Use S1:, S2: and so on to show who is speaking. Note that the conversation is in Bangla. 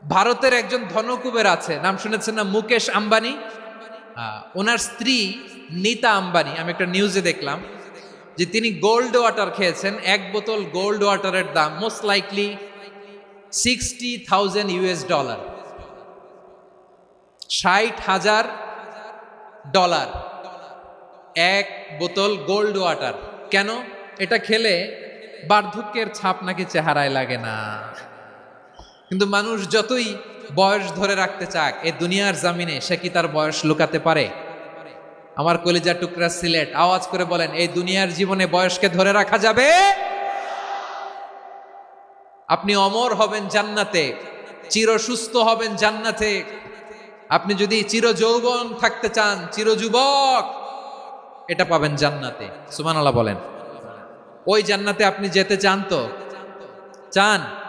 S1: ভারতের একজন ধনকুবের আছে, নাম শুনেছেন না? মুকেশ আম্বানি। ওনার স্ত্রী নীতা আম্বানি, আমি একটা নিউজে দেখলাম যে তিনি গোল্ড ওয়াটার খেয়েছেন। এক বোতল গোল্ড ওয়াটারের দাম মোস্ট লাইকলি $60,000, $60,000 এক বোতল গোল্ড ওয়াটার। কেন? এটা খেলে বার্ধক্যের ছাপ নাকি চেহারায় লাগে না। কিন্তু মানুষ যতই বয়স ধরে রাখতে চাক, এ দুনিয়ার জামিনে সে কি তার বয়স লুকাতে পারে? আমার কলিজার টুকরা সিলেট, আওয়াজ করে বলেন, এই দুনিয়ার জীবনে বয়সকে ধরে রাখা যাবে? আপনি অমর হবেন জান্নাতে, চির সুস্থ হবেন জান্নাতে। আপনি যদি চির যৌবন থাকতে চান, চির যুবক, এটা পাবেন জান্নাতে। সুবহানাল্লাহ বলেন। ওই জান্নাতে আপনি যেতে চান তো? চান?